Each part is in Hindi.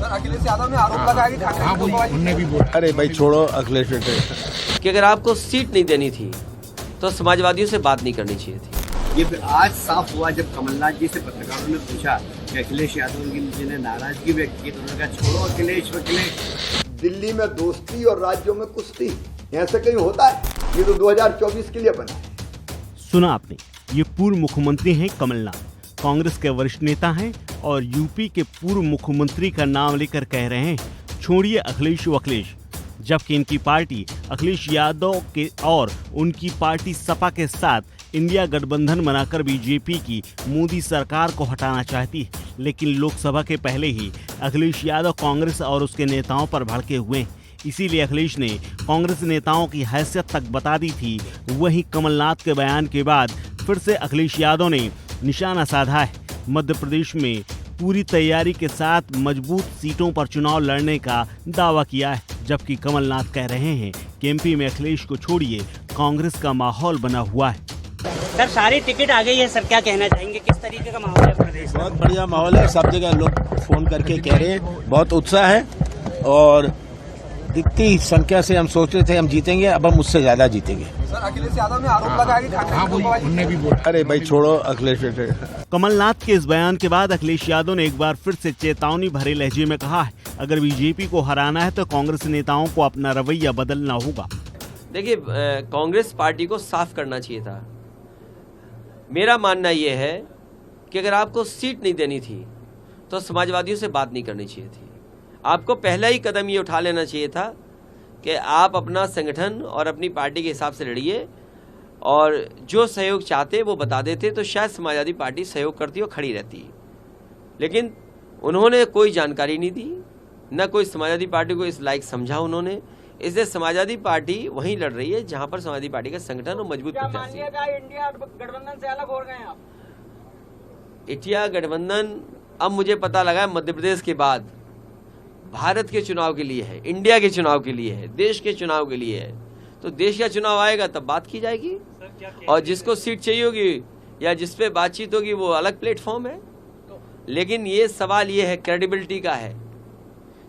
सर अखिलेश यादव ने आरोप लगाया कि ठाकरे भी बोला। अरे भाई छोड़ो अखिलेश कि अगर आपको सीट नहीं देनी थी तो समाजवादियों से बात नहीं करनी चाहिए थी। ये आज साफ हुआ जब कमलनाथ जी से पत्रकारों ने पूछा कि अखिलेश यादव जी ने नाराजगी व्यक्त की तो उन्होंने कहा छोड़ो अखिलेश। दिल्ली में दोस्ती और राज्यों में कुश्ती ऐसे कहीं होता है? ये तो 2024 के लिए बना है। सुना आपने, ये पूर्व मुख्यमंत्री हैं कमलनाथ, कांग्रेस के वरिष्ठ नेता हैं और यूपी के पूर्व मुख्यमंत्री का नाम लेकर कह रहे हैं छोड़िए अखिलेश वखिलेश, जबकि इनकी पार्टी अखिलेश यादव के और उनकी पार्टी सपा के साथ इंडिया गठबंधन बनाकर बीजेपी की मोदी सरकार को हटाना चाहती है। लेकिन लोकसभा के पहले ही अखिलेश यादव कांग्रेस और उसके नेताओं पर भड़के हुए हैं। इसीलिए अखिलेश ने कांग्रेस नेताओं की हैसियत तक बता दी थी। वहीं कमलनाथ के बयान के बाद फिर से अखिलेश यादव ने निशाना साधा है। मध्य प्रदेश में पूरी तैयारी के साथ मजबूत सीटों पर चुनाव लड़ने का दावा किया है, जबकि कमलनाथ कह रहे हैं कि एमपी में अखिलेश को छोड़िए कांग्रेस का माहौल बना हुआ है। सर सारी टिकट आ गई है, सर क्या कहना चाहेंगे, किस तरीके का माहौल है प्रदेश में? बहुत बढ़िया माहौल है, सब जगह लोग फोन करके कह रहे हैं, बहुत उत्साह है और इतनी संख्या से हम सोच रहे थे हम जीतेंगे, अब हम उससे ज्यादा जीतेंगे। सर अखिलेश यादव ने आरोप लगाया कि ठाकरे भी बोला। अरे भाई छोड़ो अखिलेश। कमलनाथ के इस बयान के बाद अखिलेश यादव ने एक बार फिर से चेतावनी भरे लहजे में कहा है, अगर बीजेपी को हराना है तो कांग्रेस नेताओं को अपना रवैया बदलना होगा। देखिए, कांग्रेस पार्टी को साफ करना चाहिए था। मेरा मानना यह है कि अगर आपको सीट नहीं देनी थी तो समाजवादियों से बात नहीं करनी चाहिए थी। आपको पहला ही कदम ये उठा लेना चाहिए था कि आप अपना संगठन और अपनी पार्टी के हिसाब से लड़िए और जो सहयोग चाहते वो बता देते तो शायद समाजवादी पार्टी सहयोग करती और खड़ी रहती। लेकिन उन्होंने कोई जानकारी नहीं दी, न कोई समाजवादी पार्टी को इस लायक समझा उन्होंने। इसलिए समाजवादी पार्टी वहीं लड़ रही है जहां पर समाजवादी पार्टी का संगठन और मजबूत प्रत्याशी है। इंडिया गठबंधन से अलग हो गए हैं आप? इंडिया गठबंधन अब मुझे पता लगा मध्य प्रदेश के बाद भारत के चुनाव के लिए है, इंडिया के चुनाव के लिए है, देश के चुनाव के लिए है। तो देश का चुनाव आएगा तब बात की जाएगी और जिसको सीट चाहिए होगी या जिस पे बातचीत होगी वो अलग प्लेटफॉर्म है। लेकिन ये सवाल ये है, क्रेडिबिलिटी का है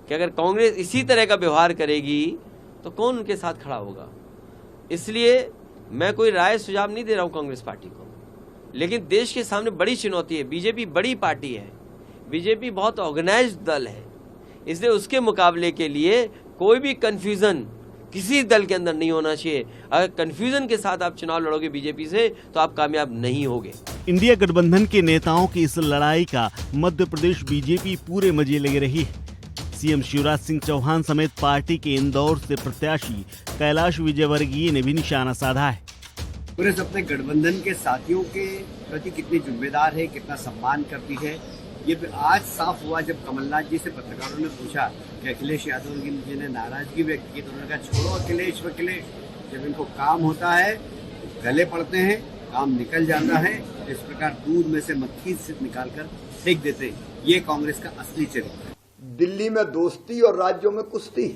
कि अगर कांग्रेस इसी तरह का व्यवहार करेगी तो कौन उनके साथ खड़ा होगा। इसलिए मैं कोई राय सुझाव नहीं दे रहा हूं कांग्रेस पार्टी को, लेकिन देश के सामने बड़ी चुनौती है। बीजेपी बड़ी पार्टी है, बीजेपी बहुत ऑर्गेनाइज्ड दल है, इसलिए उसके मुकाबले के लिए कोई भी कंफ्यूजन किसी दल के अंदर नहीं होना चाहिए। अगर कंफ्यूजन के साथ आप चुनाव लड़ोगे बीजेपी से तो आप कामयाब नहीं होगे। इंडिया गठबंधन के नेताओं की इस लड़ाई का मध्य प्रदेश बीजेपी पूरे मजे लगे रही है। सीएम शिवराज सिंह चौहान समेत पार्टी के इंदौर से प्रत्याशी कैलाश विजयवर्गीय ने भी निशाना साधा है। कांग्रेस अपने गठबंधन के साथियों के प्रति कितनी जिम्मेदार है, कितना सम्मान करती है, ये आज साफ हुआ जब कमलनाथ जी से पत्रकारों ने पूछा कि अखिलेश यादव जी ने नाराजगी व्यक्त की तो उन्होंने कहा छोड़ो अखिलेश वखिलेश। जब इनको काम होता है गले पड़ते हैं, काम निकल जाता है, इस प्रकार दूध में से मक्खी से निकालकर फेंक देते हैं। ये कांग्रेस का असली चरित्र है। दिल्ली में दोस्ती और राज्यों में कुश्ती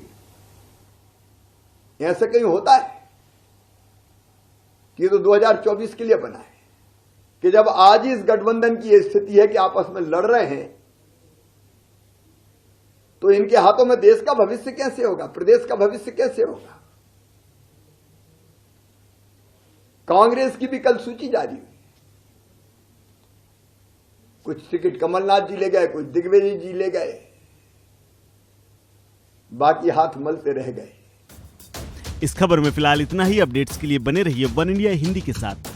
ऐसे कहीं होता है? ये तो 2024 के लिए बना है कि जब आज इस गठबंधन की ये स्थिति है कि आपस में लड़ रहे हैं तो इनके हाथों में देश का भविष्य कैसे होगा, प्रदेश का भविष्य कैसे होगा? कांग्रेस की भी कल सूची जारी हुई, कुछ टिकट कमलनाथ जी ले गए, कुछ दिग्विजय जी ले गए, बाकी हाथ मलते रह गए। इस खबर में फिलहाल इतना ही। अपडेट्स के लिए बने रहिए वन इंडिया हिंदी के साथ।